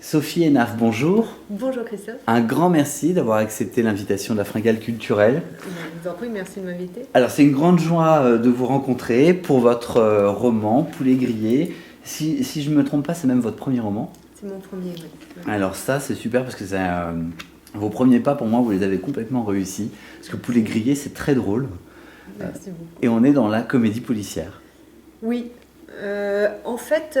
Sophie Hénaf, bonjour. Bonjour Christophe. Un grand merci d'avoir accepté l'invitation de la Fringale culturelle. Je vous en prie, merci de m'inviter. Alors c'est une grande joie de vous rencontrer pour votre roman Poulet grillé. Si je ne me trompe pas, c'est même votre premier roman. C'est mon premier, oui. Ouais. Alors ça c'est super parce que vos premiers pas pour moi vous les avez complètement réussis. Parce que Poulet grillé c'est très drôle. Merci beaucoup. Et on est dans la comédie policière. Oui, en fait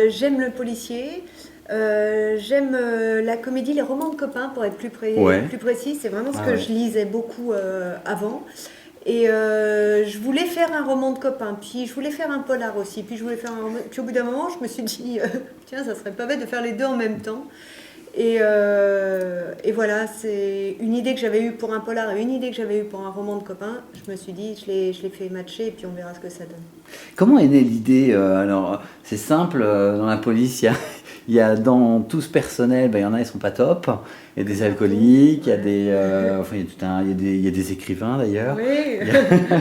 j'aime le policier. J'aime la comédie, les romans de copains pour être plus précis. C'est vraiment ce que je lisais beaucoup avant. Et je voulais faire un roman de copains, puis je voulais faire un polar aussi, puis puis au bout d'un moment je me suis dit tiens, ça serait pas bête de faire les deux en même temps. Et voilà, c'est une idée que j'avais eue pour un polar et une idée que j'avais eue pour un roman de copains. Je me suis dit, je l'ai fait matcher et puis on verra ce que ça donne. Comment est née l'idée Alors c'est simple, dans la police il y a dans tout ce personnel, il y en a, ils sont pas top. Il y a des alcooliques, il y a des écrivains d'ailleurs. Oui,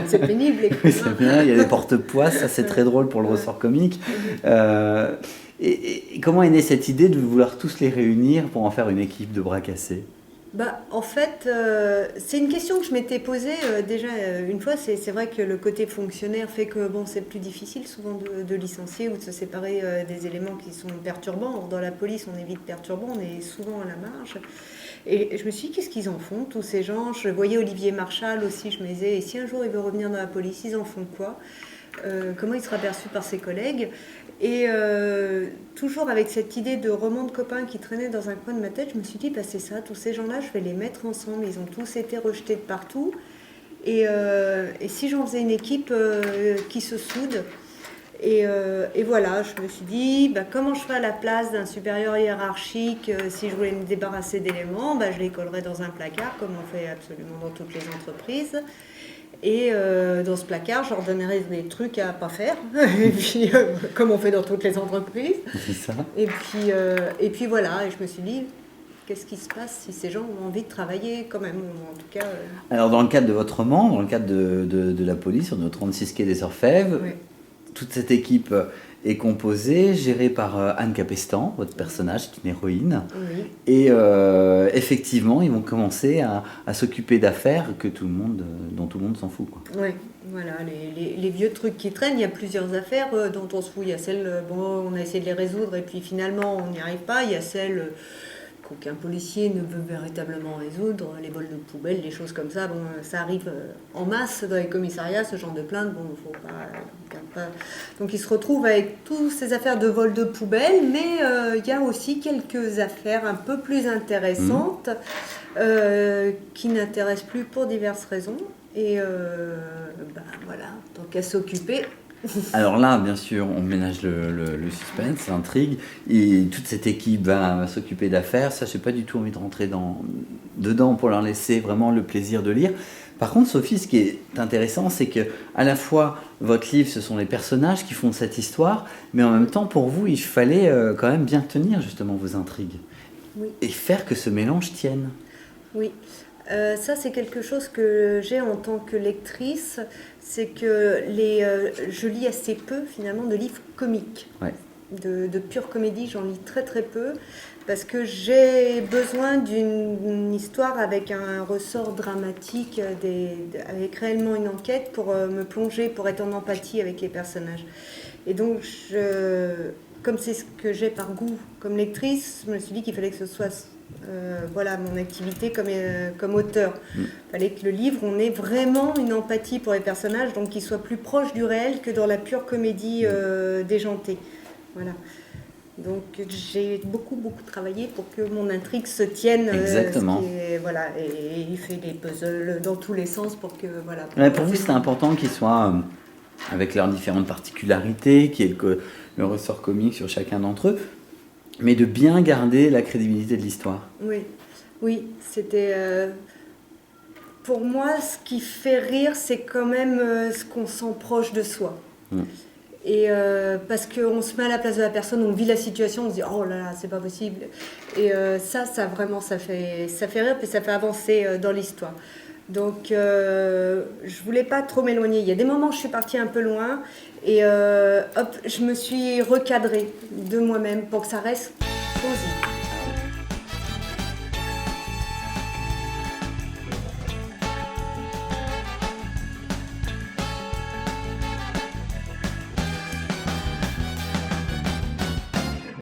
c'est pénible les Oui, c'est bien. Il y a des porte-poisses, ça c'est très drôle pour le ressort comique. Et comment est née cette idée de vouloir tous les réunir pour en faire une équipe de bras cassés ? En fait, c'est une question que je m'étais posée déjà une fois. C'est vrai que le côté fonctionnaire fait que c'est plus difficile souvent de licencier ou de se séparer des éléments qui sont perturbants. Or, dans la police, on est vite perturbant, on est souvent à la marge. Et je me suis dit, qu'est-ce qu'ils en font, tous ces gens ? Je voyais Olivier Marchal aussi, je me disais, et si un jour il veut revenir dans la police, ils en font quoi ? Comment il sera perçu par ses collègues ? Et toujours avec cette idée de roman de copains qui traînait dans un coin de ma tête, je me suis dit, c'est ça, tous ces gens-là, je vais les mettre ensemble. Ils ont tous été rejetés de partout. Et si j'en faisais une équipe qui se soude ? Et voilà, je me suis dit, comment je ferais à la place d'un supérieur hiérarchique si je voulais me débarrasser d'éléments ? Je les collerais dans un placard, comme on fait absolument dans toutes les entreprises. Et dans ce placard, je leur donnerais des trucs à pas faire, et puis, comme on fait dans toutes les entreprises. C'est ça. Et puis voilà, et je me suis dit, qu'est-ce qui se passe si ces gens ont envie de travailler quand même, en tout cas. Alors dans le cadre de votre roman, dans le cadre de la police, sur le 36 quai des Orfèvres, oui. Toute cette équipe est composée, gérée par Anne Capestan, votre personnage, qui est une héroïne. Oui. Et effectivement, ils vont commencer à s'occuper d'affaires dont tout le monde s'en fout, quoi. Oui, voilà, les vieux trucs qui traînent, il y a plusieurs affaires dont on se fout. Il y a celles, on a essayé de les résoudre et puis finalement on n'y arrive pas. Il y a celles qu'aucun policier ne veut véritablement résoudre, les vols de poubelles, les choses comme ça. Ça arrive en masse dans les commissariats, ce genre de plainte. Faut pas. Donc ils se retrouvent avec toutes ces affaires de vol de poubelles, mais il y a aussi quelques affaires un peu plus intéressantes qui n'intéressent plus pour diverses raisons. Et voilà, tant qu'à s'occuper. Alors là, bien sûr, on ménage le suspense, l'intrigue, et toute cette équipe va s'occuper d'affaires. Ça, je n'ai pas du tout envie de rentrer dedans pour leur laisser vraiment le plaisir de lire. Par contre, Sophie, ce qui est intéressant, c'est que à la fois votre livre, ce sont les personnages qui font cette histoire, mais en même temps, pour vous, il fallait quand même bien tenir justement vos intrigues, oui. Et faire que ce mélange tienne. Oui. Ça, c'est quelque chose que j'ai en tant que lectrice, c'est que je lis assez peu finalement de livres comiques, ouais. De pure comédie, j'en lis très très peu, parce que j'ai besoin d'une histoire avec un ressort dramatique, avec réellement une enquête pour me plonger, pour être en empathie avec les personnages. Et donc, comme c'est ce que j'ai par goût comme lectrice, je me suis dit qu'il fallait que ce soit mon activité comme auteur. Il fallait que le livre, on ait vraiment une empathie pour les personnages, donc qu'il soit plus proche du réel que dans la pure comédie déjantée. Voilà. Donc j'ai beaucoup travaillé pour que mon intrigue se tienne. Exactement. Et il fait des puzzles dans tous les sens pour que voilà. Pour vous, c'est important qu'ils soient avec leurs différentes particularités, qu'il y ait le ressort comique sur chacun d'entre eux, mais de bien garder la crédibilité de l'histoire. Oui, c'était pour moi ce qui fait rire, c'est quand même ce qu'on sent proche de soi. Et parce qu'on se met à la place de la personne, on vit la situation, on se dit oh là là, c'est pas possible. Et ça vraiment, ça fait rire, puis ça fait avancer dans l'histoire. Donc je voulais pas trop m'éloigner. Il y a des moments où je suis partie un peu loin et je me suis recadrée de moi-même pour que ça reste cosy.